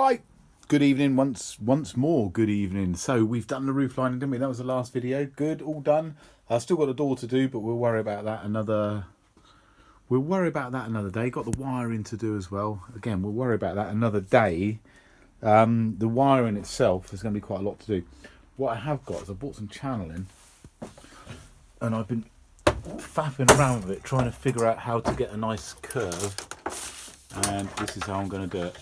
Right, good evening, once more, good evening. So we've done the roof lining, didn't we? That was the last video. Good, all done. I've still got the door to do, but we'll worry about that another day. Got the wiring to do as well. Again, we'll worry about that another day. The wiring itself is going to be quite a lot to do. What I have got is I bought some channeling, and I've been faffing around with it, trying to figure out how to get a nice curve, and this is how I'm going to do it.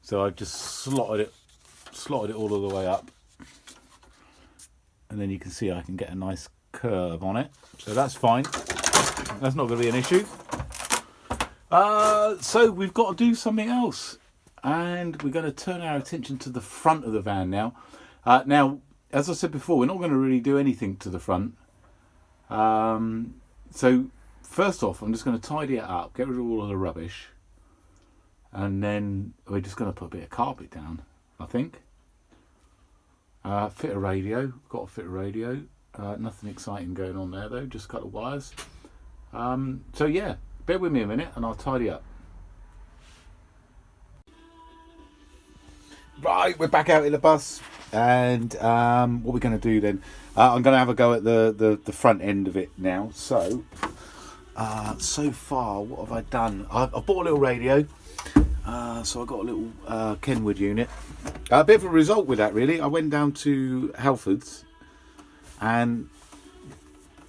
So I've just slotted it all of the way up, and then you can see I can get a nice curve on it, so that's fine. That's not going to be an issue. So we've got to do something else, and we're going to turn our attention to the front of the van now. Now, as I said before, we're not going to really do anything to the front. So first off, I'm just going to tidy it up, get rid of all of the rubbish, and then we're just going to put a bit of carpet down, I think. Fit a radio, got to fit a radio. Nothing exciting going on there though, just a couple of wires. So yeah, bear with me a minute and I'll tidy up. Right, we're back out in the bus, and what we're going to do then, I'm going to have a go at the front end of it now. So so far, what have I done? I've bought a little radio, so I got a little Kenwood unit. A bit of a result with that, really. I went down to Halfords, and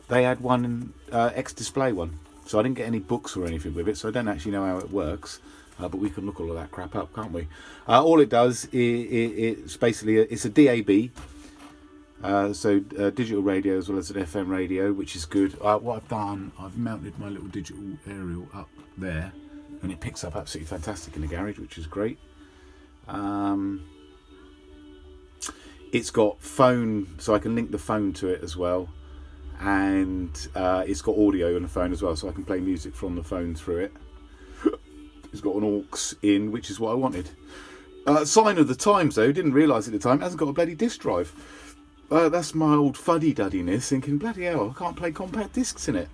they had one X-Display one, so I didn't get any books or anything with it, so I don't actually know how it works. But we can look all of that crap up, can't we? All it does, it's basically it's a DAB, so digital radio as well as an FM radio, which is good. What I've done, I've mounted my little digital aerial up there, and it picks up absolutely fantastic in the garage, which is great. It's got phone, so I can link the phone to it as well, and it's got audio on the phone as well, so I can play music from the phone through it. It's got an aux in, which is what I wanted. Sign of the times though, didn't realise at the time, it hasn't got a bloody disc drive. That's my old fuddy-duddiness, thinking, bloody hell, I can't play compact discs in it.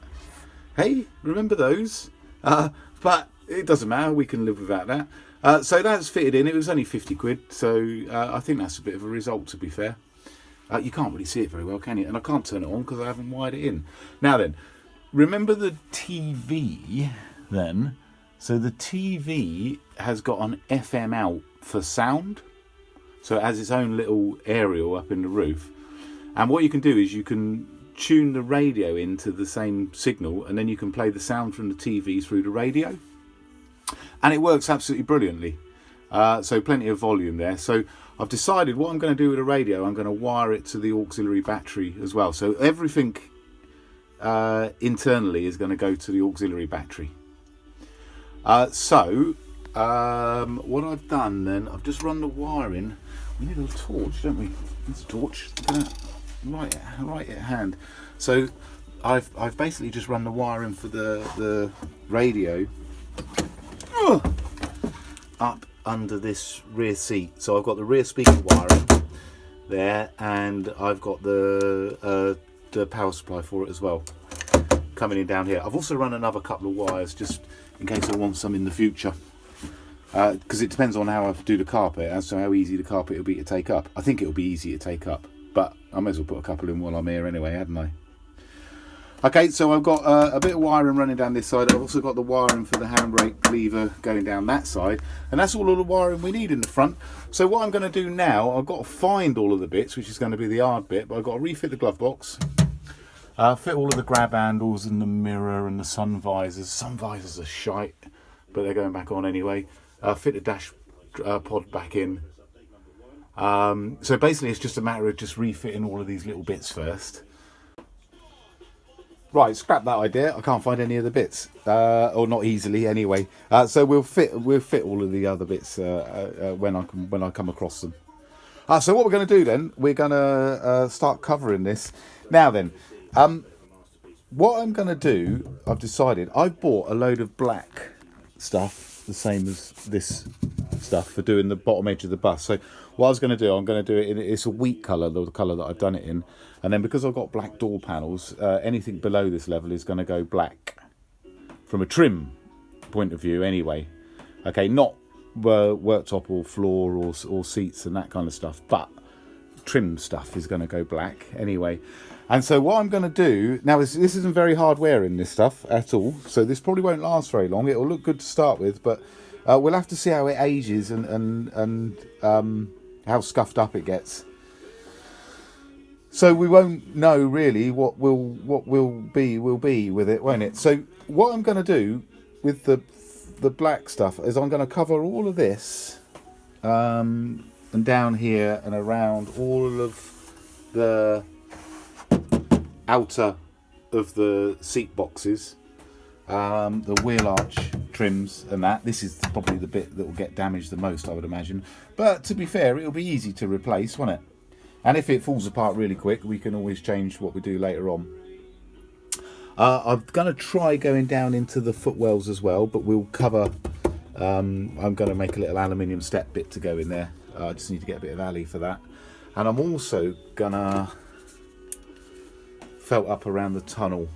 Hey, remember those? But it doesn't matter, we can live without that. So that's fitted in, it was only 50 quid, so I think that's a bit of a result, to be fair. You can't really see it very well, can you? And I can't turn it on because I haven't wired it in. Now then, remember the TV then? So the TV has got an FM out for sound. So it has its own little aerial up in the roof. And what you can do is you can tune the radio into the same signal, and then you can play the sound from the TV through the radio. And it works absolutely brilliantly. So plenty of volume there. So I've decided what I'm going to do with the radio, I'm going to wire it to the auxiliary battery as well. So everything internally is going to go to the auxiliary battery. So what I've done then, I've just run the wiring. We need a torch, don't we? It's a torch. Right at hand. So I've basically just run the wiring for the radio up under this rear seat. So I've got the rear speaker wiring there, and I've got the power supply for it as well coming in down here. I've also run another couple of wires just in case I want some in the future, because it depends on how I do the carpet as to how easy the carpet will be to take up. I think it'll be easy to take up, but I may as well put a couple in while I'm here anyway, hadn't I? Okay, so I've got a bit of wiring running down this side. I've also got the wiring for the handbrake lever going down that side, and that's all of the wiring we need in the front. So what I'm going to do now, I've got to find all of the bits, which is going to be the hard bit, but I've got to refit the glove box. Fit all of the grab handles and the mirror and the sun visors. Sun visors are shite, but they're going back on anyway. Fit the dash pod back in. So basically it's just a matter of just refitting all of these little bits first. Right, scrap that idea. I can't find any of the bits, or not easily anyway. So we'll fit all of the other bits when I come across them. So what we're going to do then, we're going to start covering this. Now then, what I'm going to do, I've decided, I've bought a load of black stuff, the same as this stuff, for doing the bottom edge of the bus. So what I was going to do, I'm going to do it it's a wheat colour, the colour that I've done it in. And then because I've got black door panels, anything below this level is going to go black from a trim point of view anyway. Okay, not worktop or floor or seats and that kind of stuff, but trim stuff is going to go black anyway. And so what I'm going to do now is, this isn't very hard wearing, this stuff at all, so this probably won't last very long. It'll look good to start with, but we'll have to see how it ages and how scuffed up it gets. So we won't know really what will be with it, won't it? So what I'm going to do with the black stuff is I'm going to cover all of this and down here and around all of the outer of the seat boxes, the wheel arch trims and that. This is probably the bit that will get damaged the most, I would imagine, but to be fair, it'll be easy to replace, won't it? And if it falls apart really quick, we can always change what we do later on. I'm going to try going down into the footwells as well, but we'll cover, I'm going to make a little aluminium step bit to go in there. I just need to get a bit of alley for that. And I'm also going to felt up around the tunnel,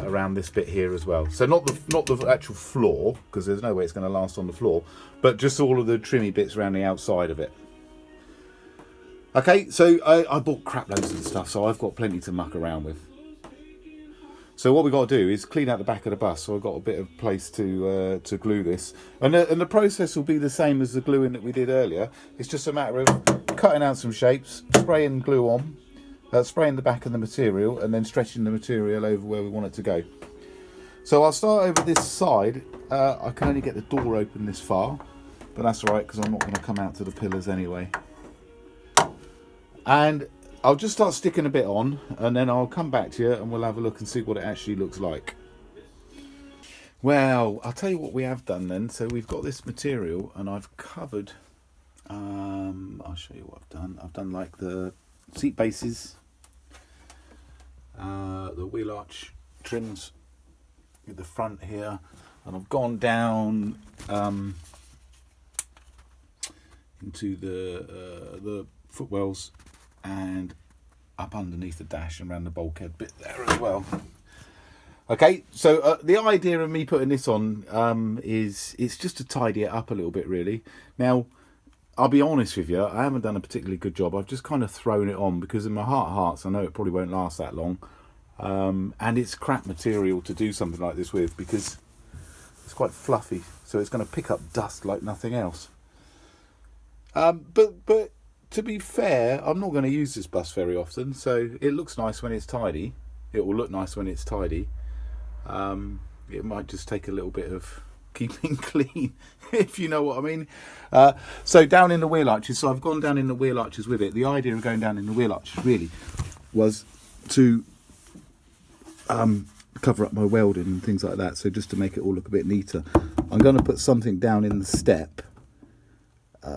around this bit here as well. So not the actual floor, because there's no way it's going to last on the floor, but just all of the trimmy bits around the outside of it. Okay, so I bought crap loads of the stuff, so I've got plenty to muck around with. So what we've got to do is clean out the back of the bus, so I've got a bit of place to glue this. And the process will be the same as the gluing that we did earlier. It's just a matter of cutting out some shapes, spraying glue on, spraying the back of the material, and then stretching the material over where we want it to go. So I'll start over this side. I can only get the door open this far, but that's all right, because I'm not going to come out to the pillars anyway. And I'll just start sticking a bit on, and then I'll come back to you and we'll have a look and see what it actually looks like. Well, I'll tell you what we have done then. So we've got this material and I've covered, I'll show you what I've done. I've done like the seat bases, the wheel arch trims at the front here, and I've gone down into the footwells and up underneath the dash and around the bulkhead bit there as well. Okay, so the idea of me putting this on is it's just to tidy it up a little bit, really. Now, I'll be honest with you, I haven't done a particularly good job. I've just kind of thrown it on because in my heart of hearts, I know it probably won't last that long. And it's crap material to do something like this with because it's quite fluffy, so it's going to pick up dust like nothing else. But to be fair, I'm not going to use this bus very often, so it looks nice when it's tidy. It will look nice when it's tidy. It might just take a little bit of keeping clean, if you know what I mean. So down in the wheel arches, so I've gone down in the wheel arches with it. The idea of going down in the wheel arches really was to cover up my welding and things like that, so just to make it all look a bit neater. I'm going to put something down in the step,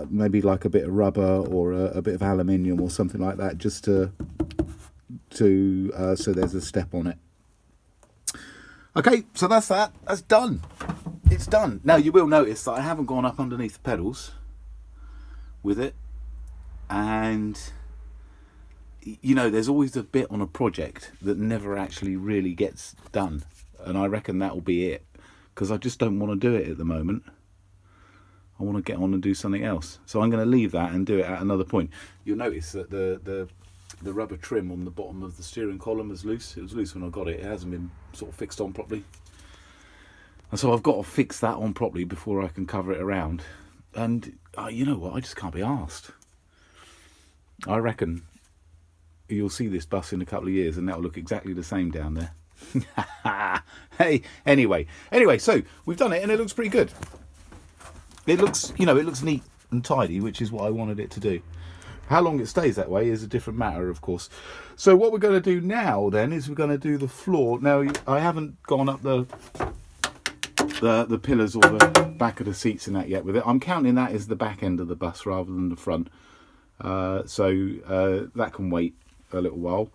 maybe like a bit of rubber or a bit of aluminium or something like that, just to so there's a step on it. Okay, so that's that. That's done. It's done. Now you will notice that I haven't gone up underneath the pedals with it, and you know, there's always a bit on a project that never actually really gets done, and I reckon that will be it, because I just don't want to do it at the moment. I want to get on and do something else, so I'm going to leave that and do it at another point. You'll notice that the rubber trim on the bottom of the steering column is loose. It was loose when I got it. It hasn't been sort of fixed on properly, and so I've got to fix that on properly before I can cover it around. And you know what, I just can't be arsed. I reckon you'll see this bus in a couple of years and that'll look exactly the same down there. Hey, anyway, so we've done it and it looks pretty good. It looks, you know, it looks neat and tidy, which is what I wanted it to do. How long it stays that way is a different matter, of course. So what we're going to do now then is we're going to do the floor. Now, I haven't gone up the pillars or the back of the seats and that yet with it. I'm counting that as the back end of the bus rather than the front. So that can wait a little while.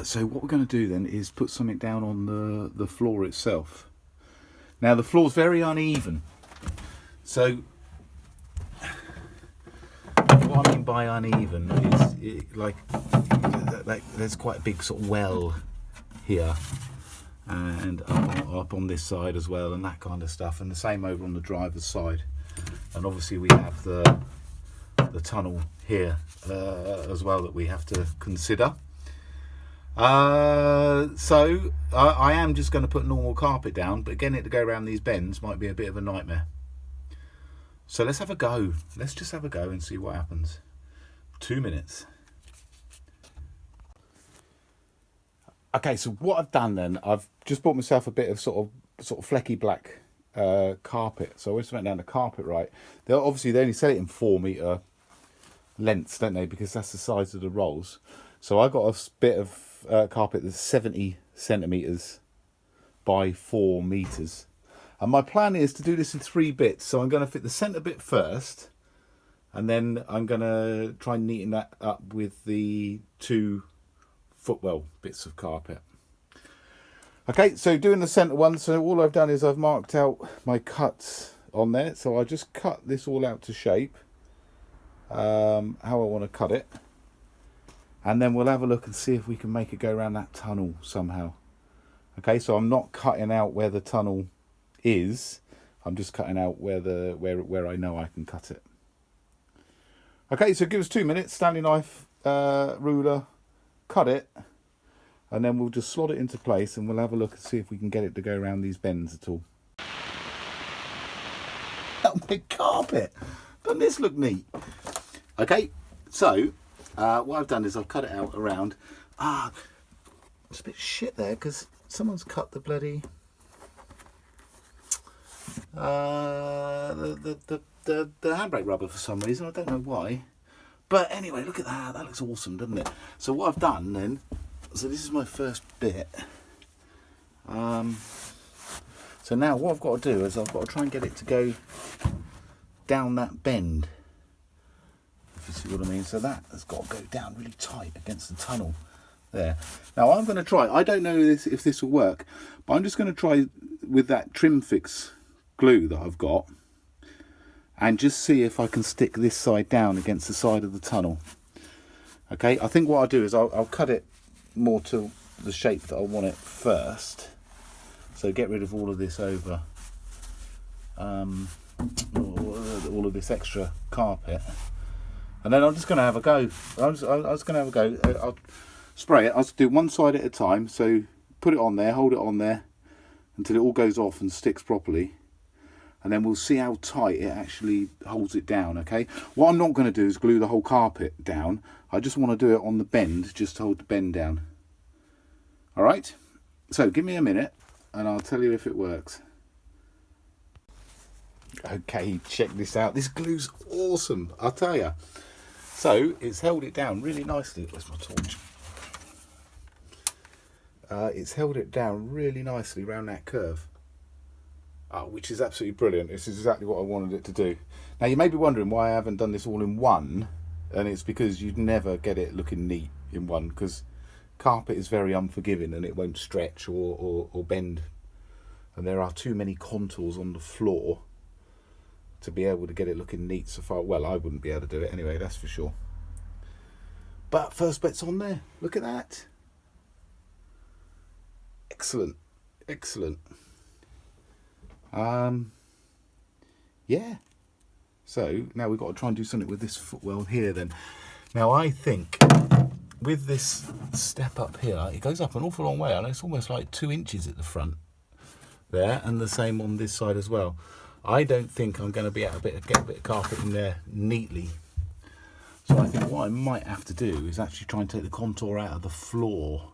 So what we're going to do then is put something down on the floor itself. Now the floor's very uneven, so what I mean by uneven is like there's quite a big sort of well here, and up on this side as well, and that kind of stuff, and the same over on the driver's side. And obviously we have the tunnel here as well that we have to consider. So I am just going to put normal carpet down, but getting it to go around these bends might be a bit of a nightmare. So let's have a go. Let's just have a go and see what happens. 2 minutes. Okay, so what I've done then, I've just bought myself a bit of sort of flecky black carpet. So I just went down the carpet right. Obviously they only sell it in 4 metre lengths, don't they? Because that's the size of the rolls. So I got a bit of carpet that's 70 centimetres by 4 metres. And my plan is to do this in 3 bits. So I'm going to fit the centre bit first, and then I'm going to try and neaten that up with the 2 footwell bits of carpet. Okay, so doing the centre one, so all I've done is I've marked out my cuts on there. So I just cut this all out to shape, how I want to cut it. And then we'll have a look and see if we can make it go around that tunnel somehow. Okay, so I'm not cutting out where the tunnel is. I'm just cutting out where I know I can cut it. Okay, so give us 2 minutes. Stanley knife, ruler, cut it, and then we'll just slot it into place, and we'll have a look and see if we can get it to go around these bends at all. Oh, my carpet! Doesn't this look neat? Okay, so what I've done is I've cut it out around. It's a bit shit there because someone's cut the bloody the handbrake rubber for some reason. I don't know why. But anyway, look at that. That looks awesome, doesn't it? So what I've done then, so this is my first bit. So now what I've got to do is I've got to try and get it to go down that bend. If you see what I mean. So that has got to go down really tight against the tunnel there. Now I'm going to try. I don't know if this will work, but I'm just going to try with that trim fix glue that I've got, and just see if I can stick this side down against the side of the tunnel. Okay, I think what I'll do is I'll cut it more to the shape that I want it first. So get rid of all of this over, all of this extra carpet, and then I'm just going to have a go. I was going to have a go. I'll spray it. I'll do one side at a time. So put it on there, hold it on there until it all goes off and sticks properly. And then we'll see how tight it actually holds it down, okay? What I'm not going to do is glue the whole carpet down. I just want to do it on the bend, just to hold the bend down. All right? So give me a minute and I'll tell you if it works. Okay, check this out. This glue's awesome, I'll tell you. So it's held it down really nicely. Where's my torch? It's held it down really nicely around that curve. Which is absolutely brilliant. This is exactly what I wanted it to do. Now you may be wondering why I haven't done this all in one, and it's because you'd never get it looking neat in one, because carpet is very unforgiving and it won't stretch or bend, and there are too many contours on the floor to be able to get it looking neat so far. Well, I wouldn't be able to do it anyway, that's for sure. But first bit's on there. Look at that. Excellent, excellent. Yeah, so now we've got to try and do something with this footwell here then. Now I think with this step up here, it goes up an awful long way. I know it's almost like 2 inches at the front there, and the same on this side as well. I don't think I'm going to be able to get a bit of carpet in there neatly. So I think what I might have to do is actually try and take the contour out of the floor.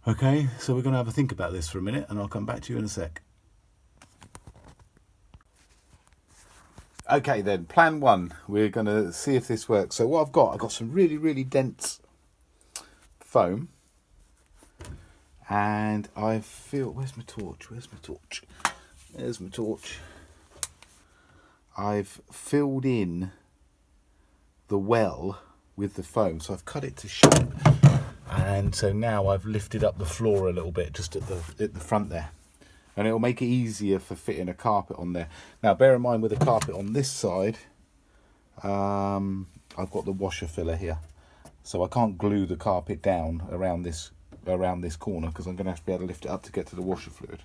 Okay, so we're going to have a think about this for a minute and I'll come back to you in a sec. Okay then, plan one. We're going to see if this works. So what I've got some really, really dense foam. And I feel, where's my torch? Where's my torch? There's my torch. I've filled in the well with the foam. So I've cut it to shape. And so now I've lifted up the floor a little bit just at the front there. And it'll make it easier for fitting a carpet on there. Now bear in mind with the carpet on this side, I've got the washer filler here. So I can't glue the carpet down around this around this corner because I'm going to have to be able to lift it up to get to the washer fluid.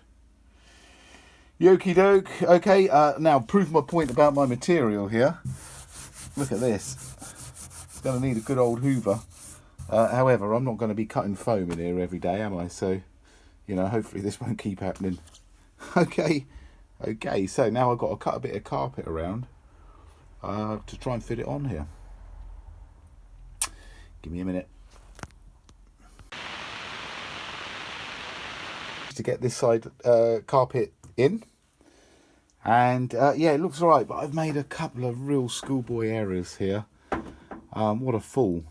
Yokie doke. Okay, now prove my point about my material here. Look at this. It's going to need a good old hoover. However, I'm not going to be cutting foam in here every day, am I? So, you know, hopefully this won't keep happening. Okay, so now I've got to cut a bit of carpet around to try and fit it on here. Give me a minute. To get this side carpet in. And yeah, it looks alright, but I've made a couple of real schoolboy errors here. What a fool.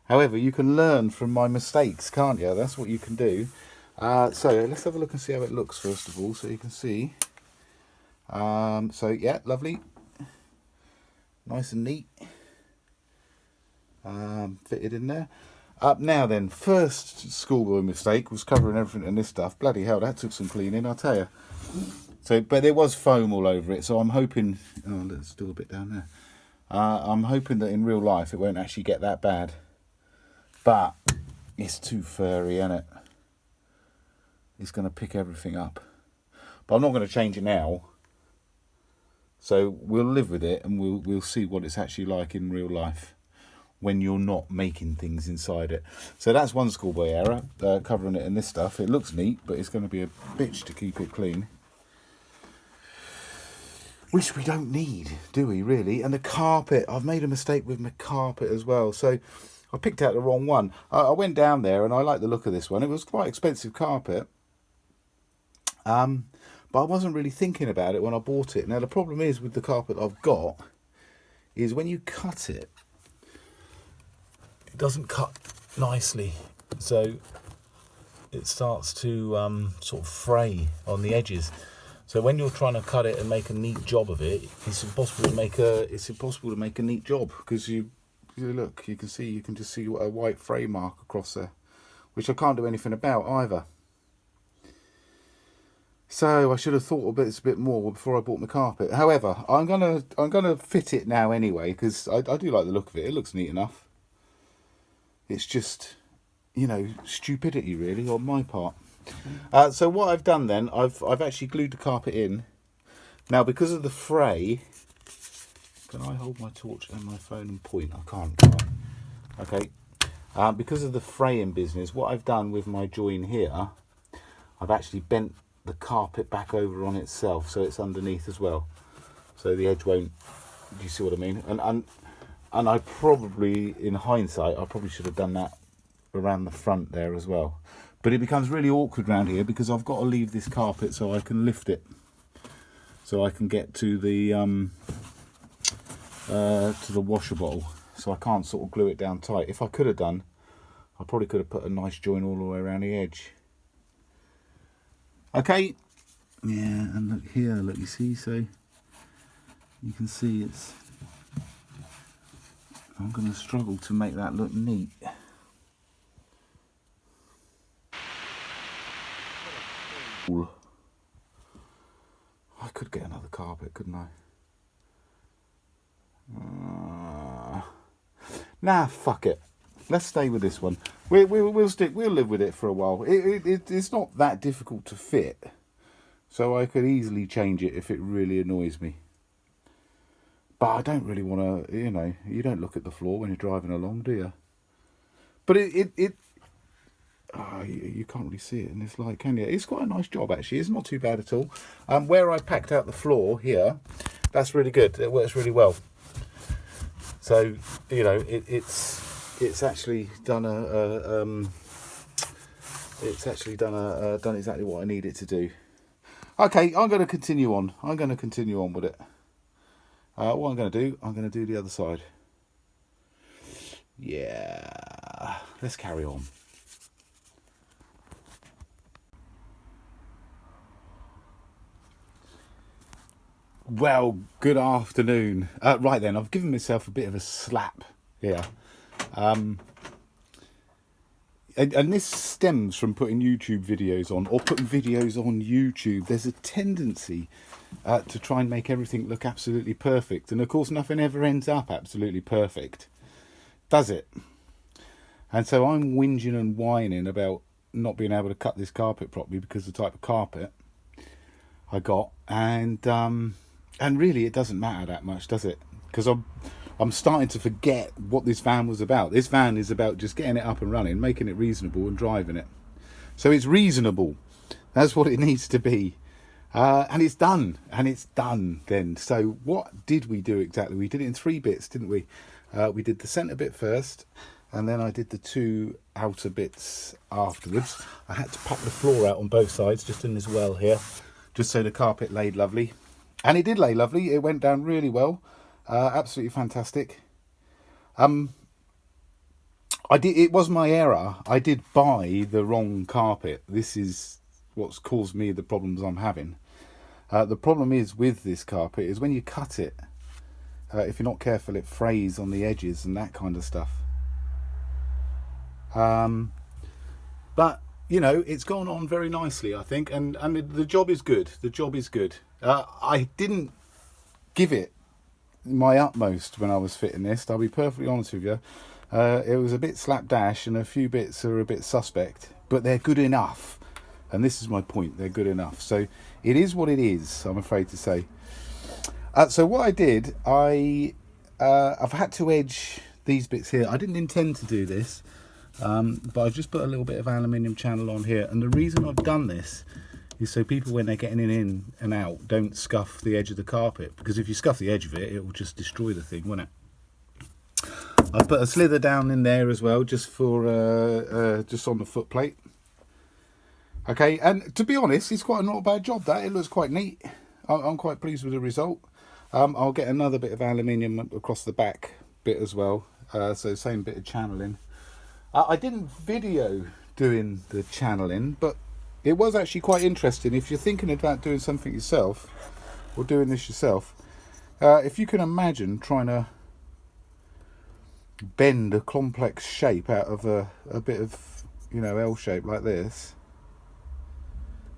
However, you can learn from my mistakes, can't you? That's what you can do. So let's have a look and see how it looks first of all, so you can see. So yeah, lovely. Nice and neat. Fitted in there. Now then, first schoolboy mistake was covering everything in this stuff. Bloody hell, that took some cleaning, I'll tell you. So, but there was foam all over it, so I'm hoping... Oh, there's still a bit down there. I'm hoping that in real life it won't actually get that bad. But it's too furry, isn't it? It's going to pick everything up. But I'm not going to change it now. So we'll live with it, and we'll see what it's actually like in real life when you're not making things inside it. So that's one schoolboy error, covering it in this stuff. It looks neat, but it's going to be a bitch to keep it clean. Which we don't need, do we, really? And the carpet, I've made a mistake with my carpet as well. So I picked out the wrong one. I went down there and I like the look of this one. It was quite expensive carpet. But I wasn't really thinking about it when I bought it. Now, the problem is with the carpet I've got is when you cut it, it doesn't cut nicely. So it starts to sort of fray on the edges. So when you're trying to cut it and make a neat job of it, it's impossible to make a neat job, because you look, you can just see a white fray mark across there, which I can't do anything about either. So I should have thought a bit more before I bought my carpet. However, I'm gonna fit it now anyway, because I do like the look of it. It looks neat enough. It's just, you know, stupidity really on my part. So what I've done then, I've actually glued the carpet in. Now, because of the fray, can I hold my torch and my phone and point? I can't. Okay. Because of the fraying business, what I've done with my join here, I've actually bent the carpet back over on itself, so it's underneath as well. So the edge won't. Do you see what I mean? And I probably, in hindsight, I probably should have done that around the front there as well. But it becomes really awkward around here because I've got to leave this carpet so I can lift it, so I can get to the washer bottle. So I can't sort of glue it down tight. If I could have done, I probably could have put a nice join all the way around the edge. Okay, yeah, and look here, look, you see, so you can see it's. I'm going to struggle to make that look neat. I could get another carpet, couldn't I? Nah, fuck it. Let's stay with this one. We'll live with it for a while. It's not that difficult to fit, so I could easily change it if it really annoys me. But I don't really want to, you know, you don't look at the floor when you're driving along, do you? But you can't really see it in this light, can you? It's quite a nice job, actually. It's not too bad at all. Where I packed out the floor here, that's really good. It works really well. So, you know, it's actually done done exactly what I need it to do. Okay, I'm going to continue on. With it. What I'm going to do the other side. Yeah, let's carry on. Well, good afternoon. Right then, I've given myself a bit of a slap here. And this stems from putting YouTube videos on, or putting videos on YouTube. There's a tendency to try and make everything look absolutely perfect. And of course, nothing ever ends up absolutely perfect, does it? And so I'm whinging and whining about not being able to cut this carpet properly because of the type of carpet I got, and really it doesn't matter that much, does it? Because I'm starting to forget what this van was about. This van is about just getting it up and running, making it reasonable and driving it. So it's reasonable. That's what it needs to be. And it's done. And it's done then. So what did we do exactly? We did it in 3 bits, didn't we? We did the centre bit first, and then I did the 2 outer bits afterwards. I had to pack the floor out on both sides, just in this well here, just so the carpet laid lovely. And it did lay lovely. It went down really well. Absolutely fantastic. It was my error. I did buy the wrong carpet. This is what's caused me the problems I'm having. The problem is with this carpet is when you cut it, if you're not careful, it frays on the edges and that kind of stuff. But you know, it's gone on very nicely, I think, and the job is good. The job is good. I didn't give it my utmost when I was fitting this. I'll be perfectly honest with you. It was a bit slapdash, and a few bits are a bit suspect, but they're good enough. And this is my point, they're good enough. So it is what it is, I'm afraid to say. So what I did, I've had to edge these bits here. I didn't intend to do this, but I've just put a little bit of aluminium channel on here. And the reason I've done this is so people, when they're getting in and out, don't scuff the edge of the carpet. Because if you scuff the edge of it, it will just destroy the thing, won't it? I've put a slither down in there as well, just for just on the foot plate. Okay, and to be honest, it's quite not a bad job. That it looks quite neat. I'm quite pleased with the result. I'll get another bit of aluminium across the back bit as well. So same bit of channeling. I didn't video doing the channeling, but it was actually quite interesting. If you're thinking about doing something yourself or doing this yourself, if you can imagine trying to bend a complex shape out of a bit of, you know, L shape like this,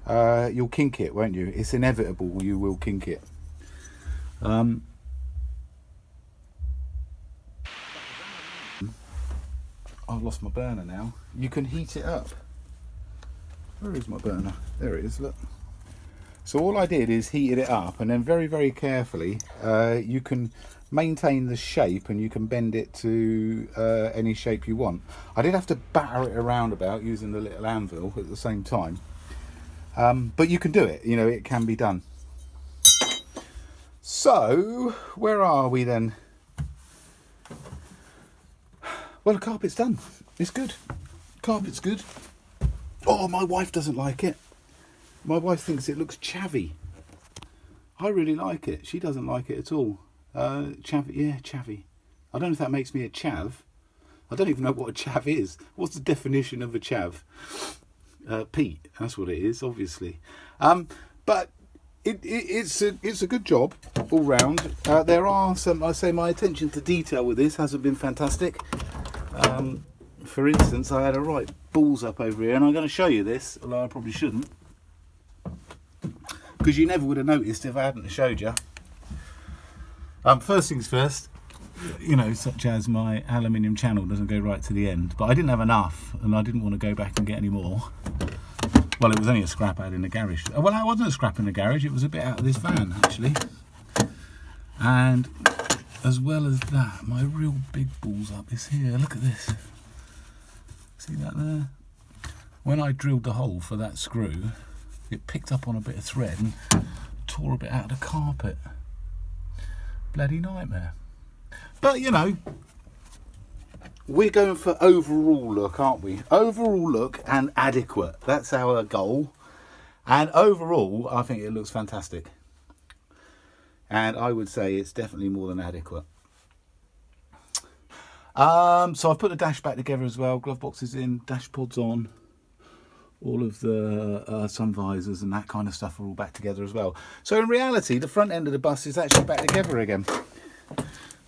you'll kink it, won't you? It's inevitable, you will kink it. I've lost my burner now. You can heat it up. Where is my burner? There it is, look. So all I did is heated it up, and then very, very carefully, you can maintain the shape and you can bend it to any shape you want. I did have to batter it around about using the little anvil at the same time. But you can do it, you know, it can be done. So, where are we then? Well, the carpet's done. It's good. Carpet's good. Oh, my wife doesn't like it. My wife thinks it looks chavvy. I really like it. She doesn't like it at all. Chavvy, yeah, chavvy. I don't know if that makes me a chav. I don't even know what a chav is. What's the definition of a chav? Pete, that's what it is, obviously. But it's a good job all round. There are some, I say, my attention to detail with this hasn't been fantastic. For instance, I had a right balls up over here, and I'm going to show you this, although I probably shouldn't, because you never would have noticed if I hadn't showed you. First things first, you know, such as my aluminium channel doesn't go right to the end, but I didn't have enough, and I didn't want to go back and get any more. Well, it was only a scrap out in the garage. Well, it wasn't a scrap in the garage, it was a bit out of this van, actually. And as well as that, my real big balls up is here. Look at this. See that there? When I drilled the hole for that screw, it picked up on a bit of thread and tore a bit out of the carpet. Bloody nightmare. But, you know, we're going for overall look, aren't we? Overall look and adequate. That's our goal. And overall, I think it looks fantastic. And I would say it's definitely more than adequate. So I've put the dash back together as well. Glove boxes in, dash pods on. All of the sun visors and that kind of stuff are all back together as well. So in reality, the front end of the bus is actually back together again.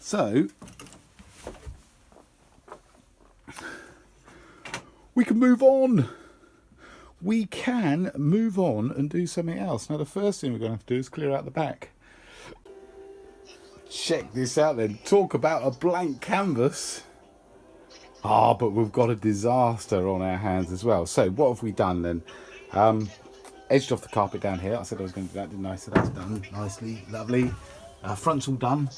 So we can move on. We can move on and do something else. Now the first thing we're going to have to do is clear out the back. Check this out then. Talk about a blank canvas. Ah, but we've got a disaster on our hands as well. So what have we done then? Edged off the carpet down here. I said I was going to do that, didn't I? So that's done nicely, lovely. Front's all done.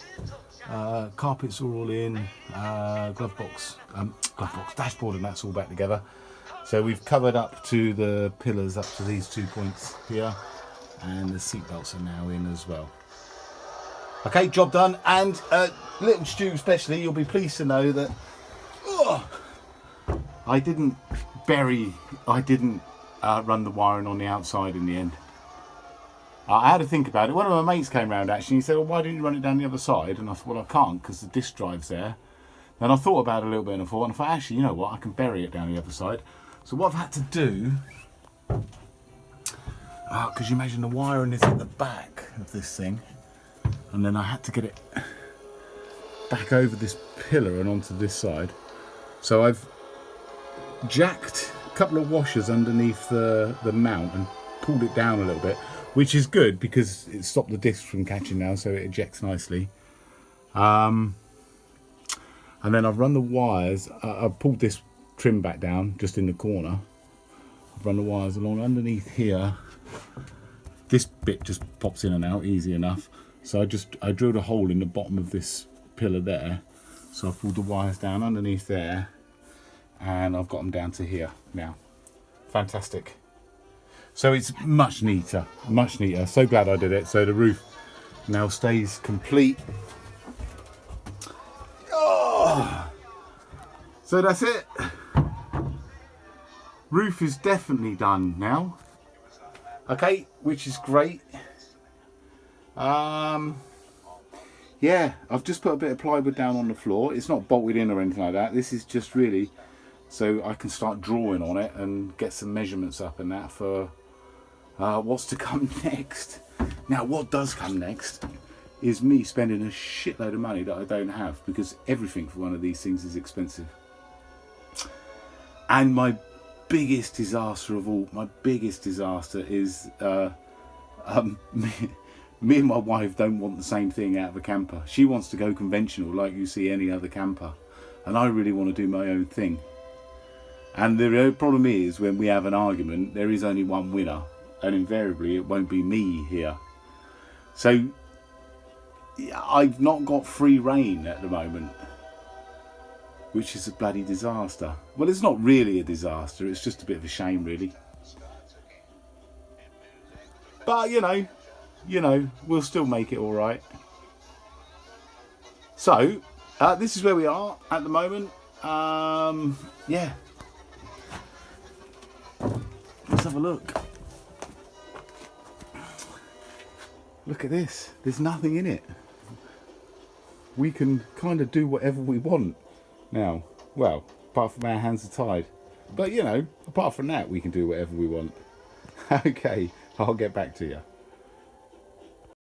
Carpets are all in. Glove box, dashboard, and that's all back together. So we've covered up to the pillars up to these 2 points here, and the seat belts are now in as well. Okay, job done. And little Stu especially, you'll be pleased to know that I didn't run the wiring on the outside in the end. I had to think about it. One of my mates came round actually and he said, well, why didn't you run it down the other side? And I thought, well, I can't because the disc drive's there. Then I thought about it a little bit and I thought, actually, you know what, I can bury it down the other side. So what I've had to do, because you imagine the wiring is at the back of this thing, and then I had to get it back over this pillar and onto this side. So I've jacked a couple of washers underneath the mount and pulled it down a little bit, which is good because it stopped the disc from catching now, so it ejects nicely. And then I've run the wires. I've pulled this trim back down just in the corner. I've run the wires along underneath here. This bit just pops in and out easy enough. So I drilled a hole in the bottom of this pillar there. So I've pulled the wires down underneath there, and I've got them down to here now. Fantastic. So it's much neater, much neater. So glad I did it. So the roof now stays complete. Oh! So that's it. Roof is definitely done now. Okay, which is great. Yeah, I've just put a bit of plywood down on the floor. It's not bolted in or anything like that. This is just really so I can start drawing on it and get some measurements up and that for what's to come next. Now, what does come next is me spending a shitload of money that I don't have, because everything for one of these things is expensive. And my biggest disaster of all, is me and my wife don't want the same thing out of a camper. She wants to go conventional like you see any other camper, and I really want to do my own thing. And the problem is, when we have an argument, there is only one winner, and invariably it won't be me here. So I've not got free rein at the moment, which is a bloody disaster. Well, it's not really a disaster, it's just a bit of a shame really. But you know, we'll still make it all right. So this is where we are at the moment. Yeah, let's have a look. Look at this, there's nothing in it. We can kind of do whatever we want now. Well, apart from our hands are tied, but you know, apart from that, we can do whatever we want. Okay, I'll get back to you.